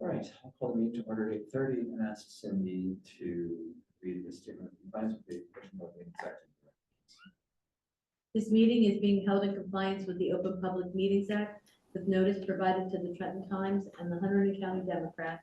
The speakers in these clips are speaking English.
All right, I'll call the meeting to order at 8:30 and ask Cindy to read the statement of compliance with the Open Public Meetings Act. This meeting is being held in compliance with the Open Public Meetings Act, with notice provided to the Trenton Times and the Hunterdon County Democrat.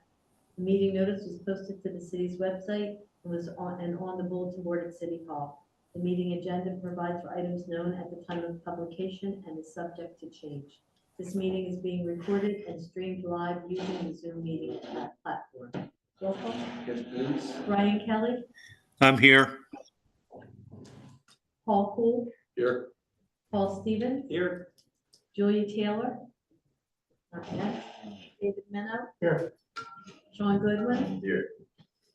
The meeting notice was posted to the city's website and was on the bulletin board at City Hall. The meeting agenda provides for items known at the time of publication and is subject to change. This meeting is being recorded and streamed live using the Zoom meeting platform. Roll call. Yes, please. Brian Kelly, I'm here. Paul Poole, Here. Paul Stevens, Here. Julia Taylor, not yet. David Meno, Here. Sean Goodwin, Here.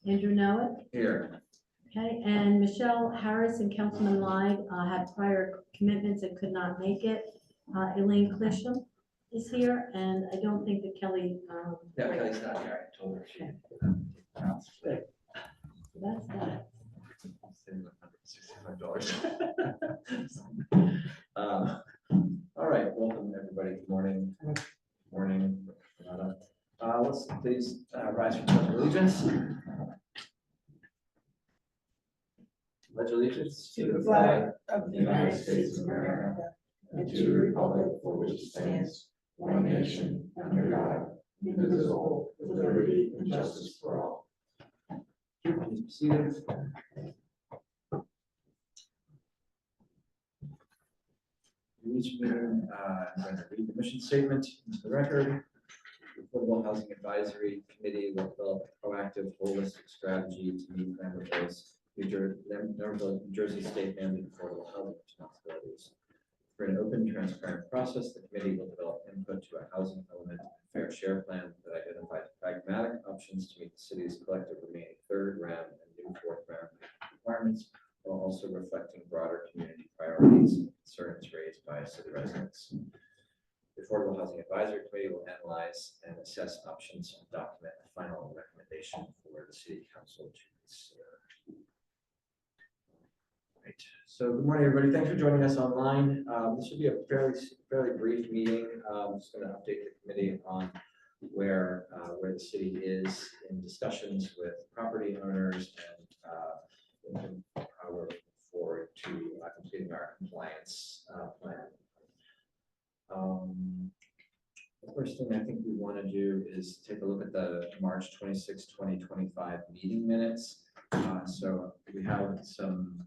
Andrew Noah. Here. Okay, and Michelle Harris and Councilman Lyde had prior commitments and could not make it. Elaine Clisham is here, and I don't think that Kelly. Yeah, Kelly's not here. I told her she. So that's that. $165. All right, welcome everybody. Good morning. Morning. Let's please rise for pledge of allegiance. Pledge allegiance to the flag of the United States of America and to the republic for which it stands, one nation, under God, indivisible, with liberty and justice for all. Please be seated. Each meeting, I'm going to read the mission statement into the record. The Affordable Housing Advisory Committee will develop a proactive, holistic strategy to meet Lambertville's New Jersey state mandated affordable housing responsibilities. For an open, transparent process, the committee will develop input to a housing element and fair share plan that identifies pragmatic options to meet the city's collective remaining third round and new fourth round requirements, while also reflecting broader community priorities and concerns raised by city residents. The Affordable Housing Advisory Committee will analyze and assess options and document a final recommendation for the City Council to consider. Right. So good morning, everybody. Thanks for joining us online. This should be a fairly brief meeting. I'm just going to update the committee on where the city is in discussions with property owners and how we're looking forward to completing our compliance plan. The first thing I think we want to do is take a look at the March 26, 2025 meeting minutes. So we have some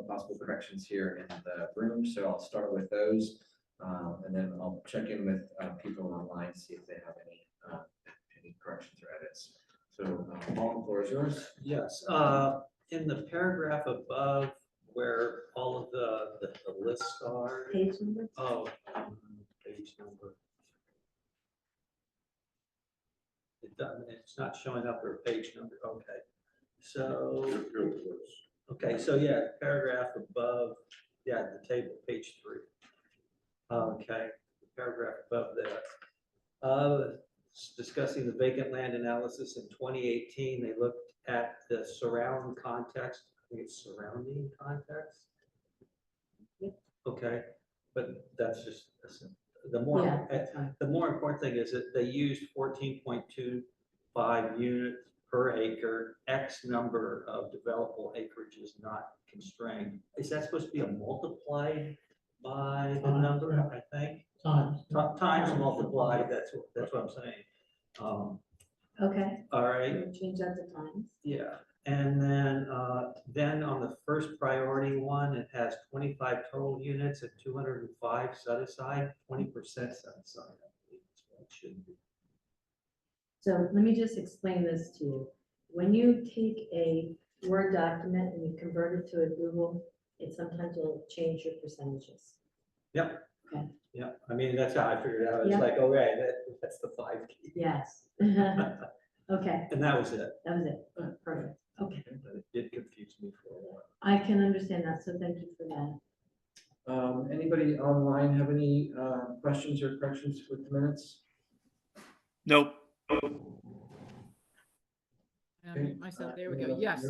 possible corrections here in the room. So I'll start with those, and then I'll check in with people online, see if they have any corrections or edits. So Paul, the floor is yours. Yes, in the paragraph above where all of the lists are. Page number. Oh, page number. It doesn't, it's not showing up or page number. Okay. So, okay, so yeah, paragraph above, yeah, the table, page 3. Okay, the paragraph above that. Discussing the vacant land analysis in 2018, they looked at the surround context. I think it's surrounding context. Okay, but that's just the more the more important thing is that they used 14.25 units per acre. X number of developable acreage is not constrained. Is that supposed to be a multiplied by the number? I think times multiplied. That's what I'm saying. Okay. All right. We'll change that to times. Yeah, and then on the first priority one, it has 25 total units at 205 set aside, 20% set aside. I believe is what it should be. So let me just explain this to you. When you take a Word document and you convert it to a Google, it sometimes will change your percentages. Yep. Okay. Yeah, I mean, that's how I figured it out. It's Yep. like, okay, that's the 5 key. Yes. Okay, And that was it. that was it. Perfect. Okay. But it did confuse me for a while. I can understand that, so thank you for that. Anybody online have any questions or corrections with the minutes? Nope. Myself, there we go. Yes,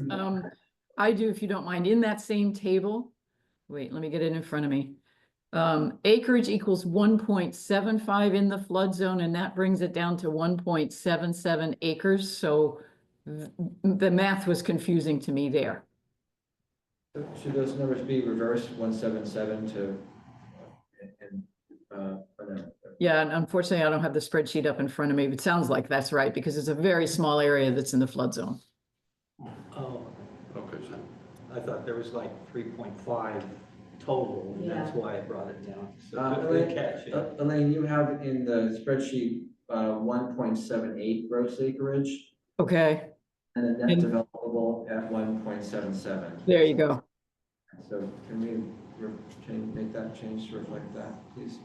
I do, if you don't mind, in that same table. Wait, let me get it in front of me. Acreage equals 1.75 in the flood zone, and that brings it down to 1.77 acres, so the math was confusing to me there. Should those numbers be reversed, 177 to, or no? Yeah, and unfortunately, I don't have the spreadsheet up in front of me, but it sounds like that's right, because it's a very small area that's in the flood zone. Oh, Okay, so I thought there was like 3.5 total, and that's Yeah. why I brought it down. So Uh, good Elaine, catch, yeah. Elaine, you have in the spreadsheet, 1.78 gross acreage Okay, and a net And- developable at 1.77. there you go. So can we make that change to reflect that, please?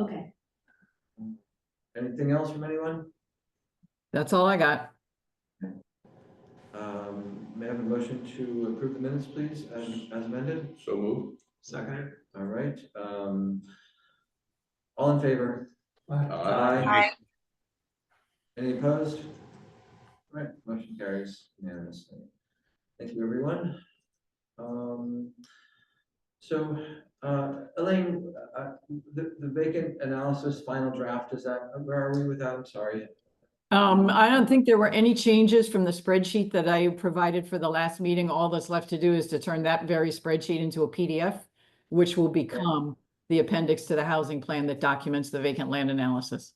Okay, Anything else from anyone? That's all I got. May I have a motion to approve the minutes, please, as amended? so move. Second. All right, all in favor? Aye. Any opposed? All right, motion carries unanimously. Thank you, everyone. So, Elaine, the vacant analysis final draft, is that, where are we with that? I'm sorry. I don't think there were any changes from the spreadsheet that I provided for the last meeting. All that's left to do is to turn that very spreadsheet into a PDF, which will become the appendix to the housing plan that documents the vacant land analysis.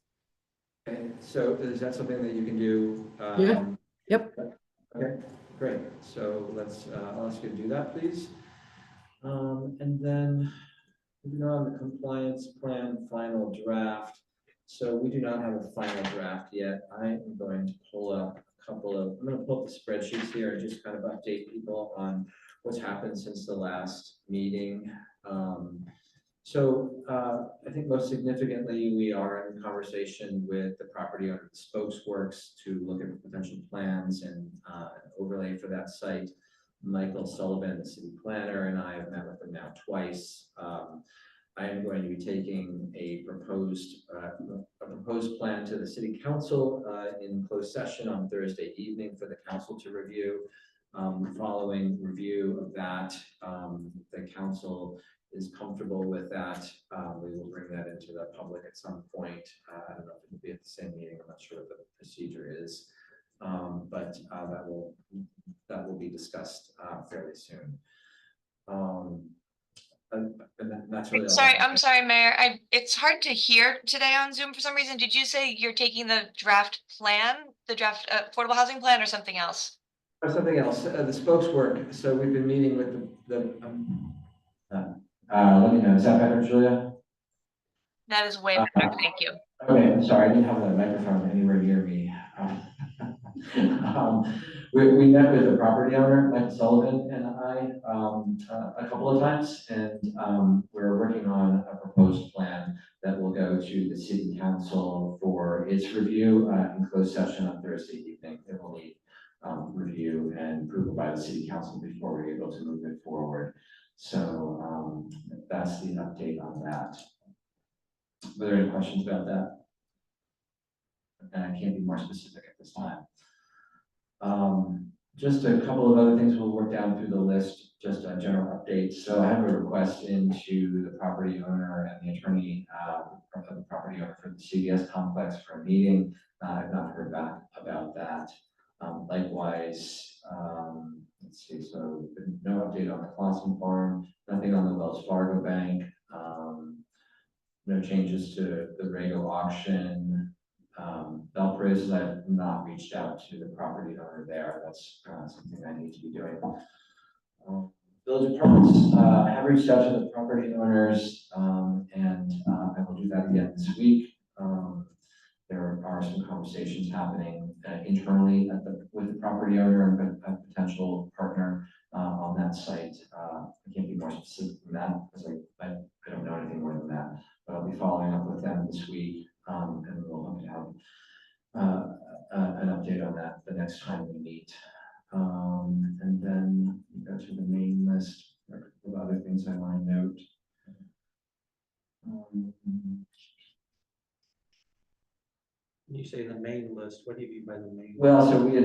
Okay, so is that something that you can do? Yeah. Yep. Okay, great. So let's, I'll ask you to do that, please. And then moving on, the compliance plan final draft. So we do not have a final draft yet. I am going to pull up I'm going to pull up the spreadsheets here and just kind of update people on what's happened since the last meeting. I think most significantly, we are in conversation with the property owner of the Spokesworks to look at potential plans and an overlay for that site. Michael Sullivan, the city planner, and I have met with him now twice. I am going to be taking a proposed plan to the city council in closed session on Thursday evening for the council to review. Following review of that, the council is comfortable with that. We will bring that into the public at some point. I don't know if it will be at the same meeting. I'm not sure what the procedure is, but that will be discussed fairly soon. And that's really all. I'm sorry, Mayor. It's hard to hear today on Zoom for some reason. Did you say you're taking the draft plan, the draft affordable housing plan, or something else? Or something else, the spokeswork. So we've been meeting with let me know, is that better, Julia? That is way better. Thank you. Okay, I'm sorry, I didn't have the microphone anywhere near me. We met with the property owner, Michael Sullivan, and I a couple of times, and we're working on a proposed plan that will go to the city council for its review in closed session on Thursday evening. It will need review and approval by the city council before we're able to move it forward. So that's the update on that. Were there any questions about that? And I can't be more specific at this time. Just a couple of other things we'll work down through the list, just a general update. So I have a request into the property owner and the attorney of the property owner for the CVS complex for a meeting. I've not heard back about that. Likewise, let's see, so no update on the Clausen farm, nothing on the Wells Fargo Bank, no changes to the Rego auction. Belpres, I've not reached out to the property owner there. That's something I need to be doing. Village apartments, I have reached out to the property owners, and I will do that again this week. There are some conversations happening internally with the property owner and a potential partner on that site. I can't be more specific than that because I don't know anything more than that. But I'll be following up with them this week, and we'll hope to have an update on that the next time we meet. And then we go to the main list of other things I want to note. When you say the main list, what do you mean by the main? Well, so we had,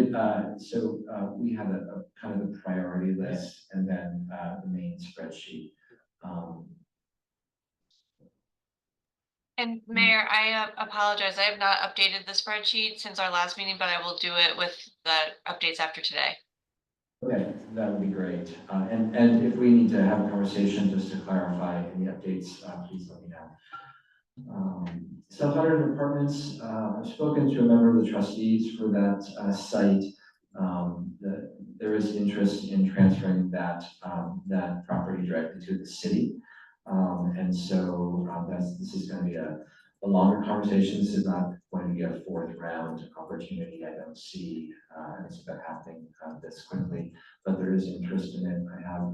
we had a kind of a priority list and then, the main spreadsheet. And Mayor, I apologize. I have not updated the spreadsheet since our last meeting, but I will do it with the updates after today. Okay, that would be great. And if we need to have a conversation just to clarify any updates, please let me know. Self-hundred apartments, I've spoken to a member of the trustees for that site. There is interest in transferring that property directly to the city. And so this is going to be a longer conversation. This is not going to be a fourth round opportunity. I don't see it's been happening this quickly, but there is interest in it. I have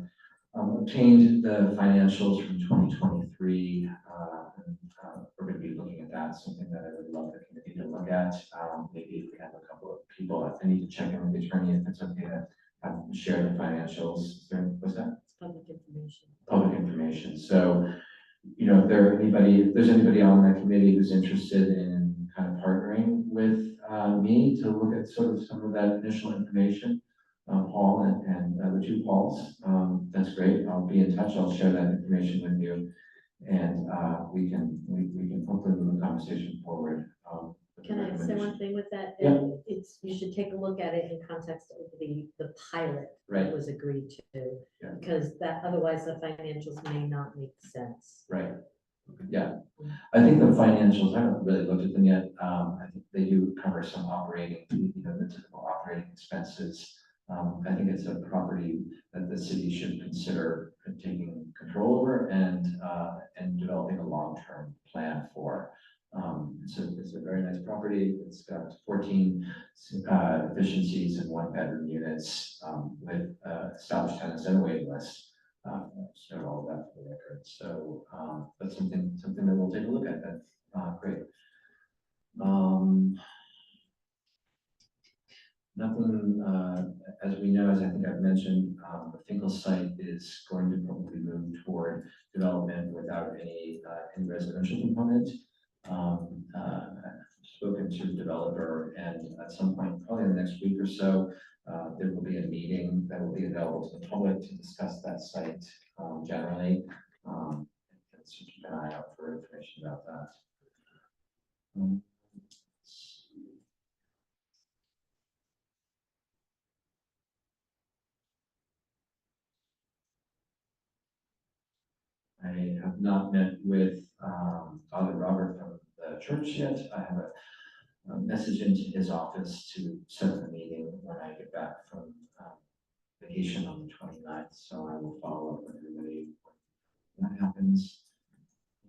obtained the financials from 2023. And, we're going to be looking at that, something that I would love the committee to look at. Maybe if we have a couple of people, I need to check in with the attorney if it's okay to share the financials. What's that? It's public information. Public information. So, you know, if there's anybody on that committee who's interested in kind of partnering with me to look at sort of some of that initial information, Paul and the two Pauls, that's great. I'll be in touch. I'll share that information with you, and we can hopefully move the conversation forward. With the Can I say recommendation. one thing with that? Yeah. You should take a look at it in context of the pilot Right. that was agreed to. Yeah. Because that, otherwise the financials may not make sense. Right. Yeah, I think the financials, I haven't really looked at them yet. I think they do cover some operating, the typical operating expenses. I think it's a property that the city should consider taking control over and developing a long-term plan for. It's a very nice property. It's got 14 efficiencies and 1-bedroom units with established tenants and a waiting list. So all that for the record. So that's something that we'll take a look at. That's great. Nothing, as we know, as I think I've mentioned, the Finkel site is going to probably move toward development without any residential component. I've spoken to the developer, and at some point, probably in the next week or so, there will be a meeting that will be available to the public to discuss that site generally. So keep an eye out for information about that. I have not met with Father Robert from the church yet. I have a message into his office to set up a meeting when I get back from vacation on the 29th. So I will follow up with everybody when that happens.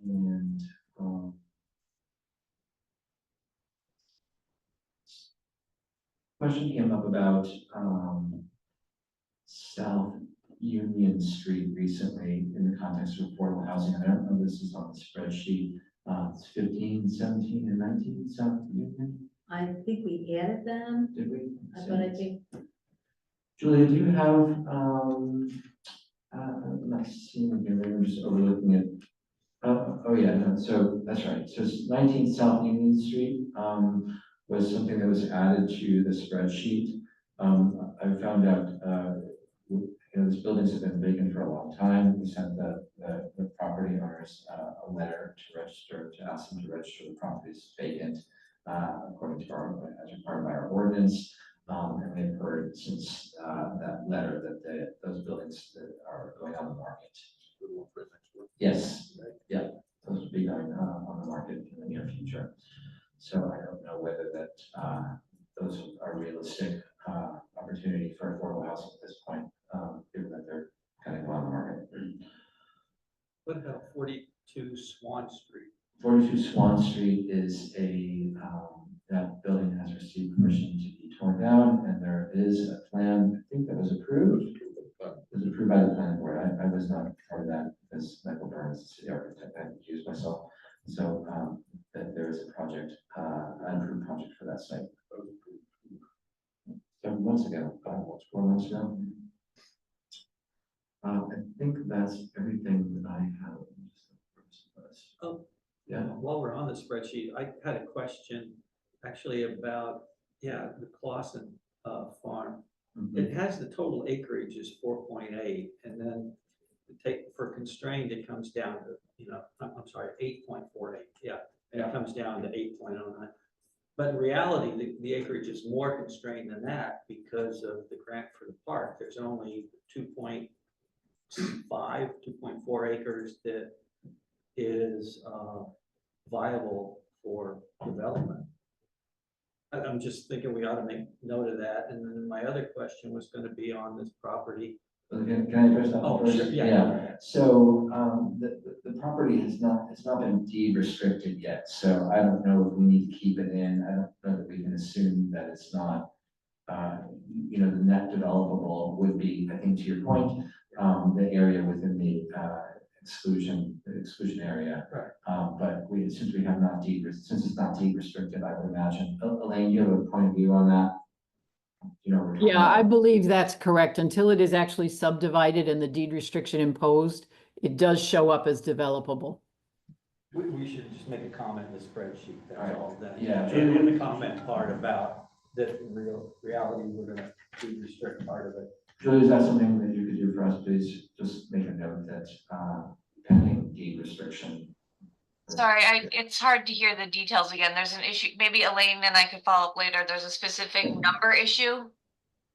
And question came up about South Union Street recently in the context of affordable housing. And I don't know if this is on the spreadsheet. It's 15, 17, and 19 South Union. I think we added them, Did we? but I think Julia, do you have, I'm not seeing it here, maybe I'm just overlooking it. Oh yeah, no, so that's right. So it's 19 South Union Street was something that was added to the spreadsheet. I found out, these buildings have been vacant for a long time. We sent the property owners a letter to register, to ask them to register the properties vacant, according to as required by our ordinance. And we've heard since that letter that those buildings that are going on the market. Yes, yeah, those will be going on the market in the near future. So I don't know whether that those are realistic opportunity for affordable housing at this point, given that they're kind of going on the market. What about 42 Swan Street? 42 Swan Street is that building has received permission to be torn down, and there is a plan, I think that was approved. It was approved by the planning board. I was not part of that because Michael Burns, the city architect, I accused myself. So that there is a project, an approved project for that site. 7 months ago, 4 months ago. I think that's everything that I have. Oh, Yeah. while we're on the spreadsheet, I had a question. actually about, yeah, the Clausen farm. Mhm. It has the total acreage is 4.8, and then for constrained, it comes down to, I'm sorry, 8.48, yeah. And Yeah. it comes down to 8.09. But in reality, the acreage is more constrained than that because of the grant for the park. There's only 2.5, 2.4 acres that is viable for development. I'm just thinking we ought to make note of that. And then my other question was going to be on this property. Can I address that? Oh, first? sure, yeah. So, the property it's not been deed restricted yet, so I don't know if we need to keep it in. I don't know that we can assume that it's not, the net developable would be, I think to your point, the area within the exclusion area. Right. But since it's not deed restricted, I would imagine. Elaine, you have a point of view on that? Yeah, I believe that's correct. Until it is actually subdivided and the deed restriction imposed, it does show up as developable. We should just make a comment in the spreadsheet, that's Right. all then. Yeah. In the comment part about that reality, we're gonna deed restrict part of it. Julie, is that something that you could do for us, please? Just make a note that pending deed restriction. Sorry, it's hard to hear the details again. There's an issue. Maybe Elaine and I could follow up later. There's a specific number issue.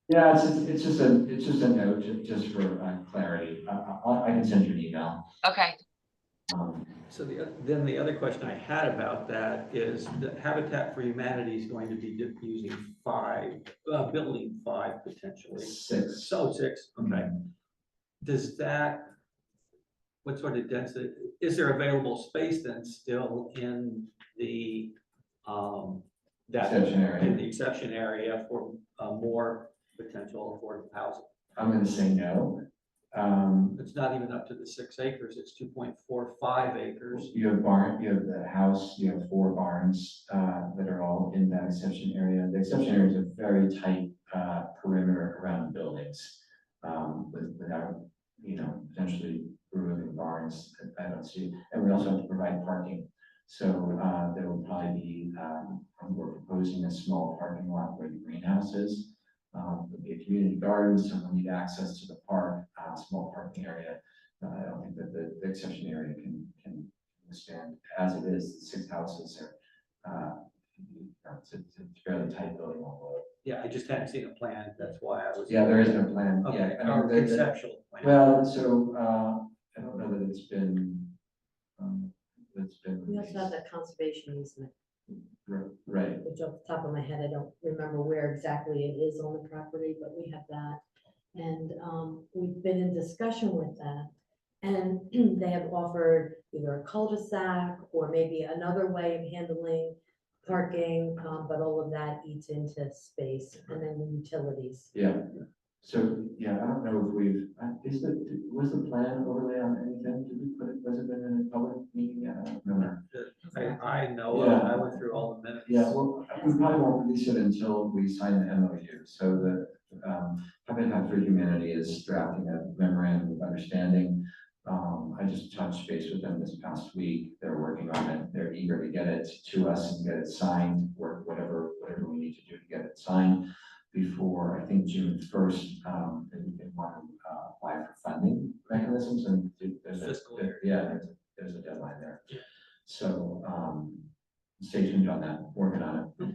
Yeah, it's just a note, just for clarity. I can send you an email. Okay. So then the other question I had about that is that Habitat for Humanity is going to be using building 5 potentially. 6. So 6, okay. Does that, what sort of density, is there available space then still in the, Exception area. in the exception area for more potential affordable housing? I'm going to say no. It's not even up to the 6 acres, it's 2.45 acres. You have the house, you have 4 barns that are all in that exception area. The exception area is a very tight perimeter around buildings without, potentially removing barns. I don't see, and we also have to provide parking. So there will probably be, we're proposing a small parking lot where the greenhouse is. There'll be a community garden, so we'll need access to the park, small parking area. I don't think that the exception area can withstand, as it is, 6 houses are, it's fairly tight building envelope. Yeah, I just hadn't seen a plan, that's why I was. Yeah, there is no plan. Okay, Yeah, or conceptual plan. well, so, I don't know that it's been, We also have that conservation easement, right. which off the top of my head, I don't remember where exactly it is on the property, but we have that. And we've been in discussion with that. And they have offered either a cul-de-sac or maybe another way of handling parking, but all of that eats into space, and then the utilities. Yeah, so, yeah, I don't know if we've, was the plan overlay on anything? Did we put it, was it been in a public meeting yet? I don't remember. I know, Yeah. I went through all the minutes. Yeah, well, we probably won't release it until we sign the MOU. So the Habitat for Humanity is drafting a memorandum of understanding. I just touched base with them this past week. They're working on it. They're eager to get it to us and get it signed, or whatever we need to do to get it signed before, I think, June 1st. They want to apply for funding mechanisms, and there's there's a deadline there. Yeah. So stay tuned on that, working on it.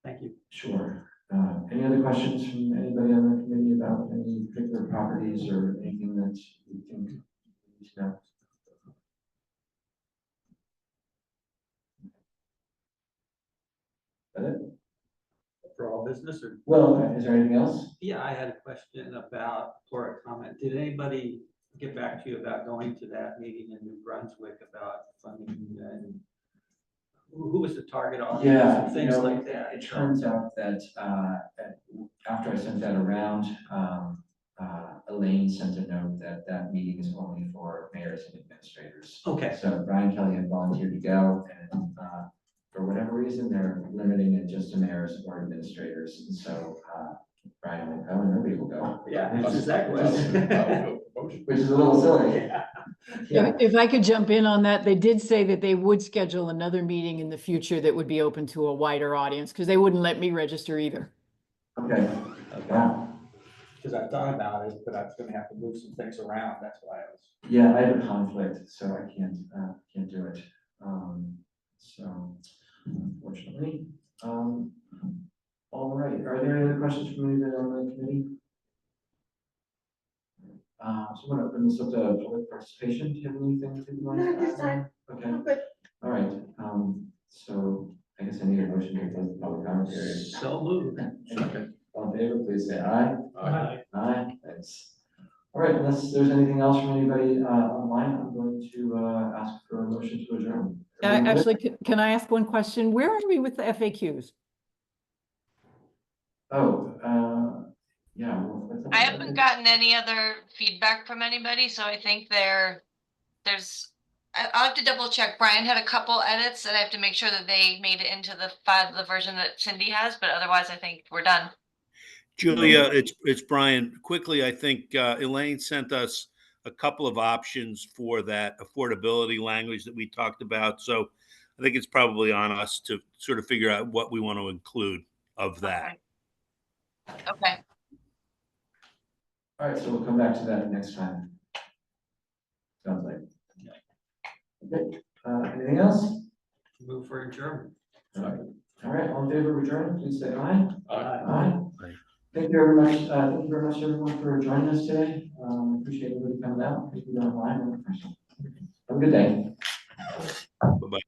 Thank you. Sure. Any other questions from anybody on the committee about any particular properties or anything that you think you need to know? Is that it? For all business or? Well, is there anything else? Yeah, I had a question about, or a comment. Did anybody get back to you about going to that meeting in New Brunswick about funding and who was the target audience Yeah, and things like that? It turns out that after I sent that around, Elaine sent a note that that meeting is only for mayors and administrators. Okay. So Brian Kelly had volunteered to go, and for whatever reason, they're limiting it just to mayors or administrators. And so Brian will go and nobody will go. Yeah, it's exactly. Which is a little silly. Yeah. Yeah, If I could jump in on that, they did say that they would schedule another meeting in the future that would be open to a wider audience, because they wouldn't let me register either. okay, wow. Because I thought about it, but I was gonna have to move some things around, that's why I was. Yeah, I have a conflict, so I can't do it. So unfortunately, all right, are there any other questions from anybody on the committee? So I'm gonna open this up to public participation. Do you have anything that you want to add? Not this time. Okay, I'm good. all right, so I guess I need a motion to close the public comment period. So moved. All in favor, please say aye. Aye. Aye, thanks. All right, unless there's anything else from anybody online, I'm going to ask for a motion to adjourn. Everyone good? Actually, can I ask one question? Where are we with the FAQs? Oh, yeah. Well, that's I haven't gotten any other feedback from anybody, so I think I'll have to double check. Brian had a couple edits and I have to make sure that they made it into the version that Cindy has, but otherwise I think we're done. Julia, it's Brian. Quickly, I think Elaine sent us a couple of options for that affordability language that we talked about. So I think it's probably on us to sort of figure out what we want to include of that. Okay. All right, so we'll come back to that next time. Sounds like. Okay, anything else? Move for adjournment. All right, all in favor of adjournment, please say aye. Aye. Aye. Aye. Thank you very much. Thank you very much, everyone, for joining us today. Appreciate everybody coming out. Thank you online and in person. Have a good day. Bye-bye.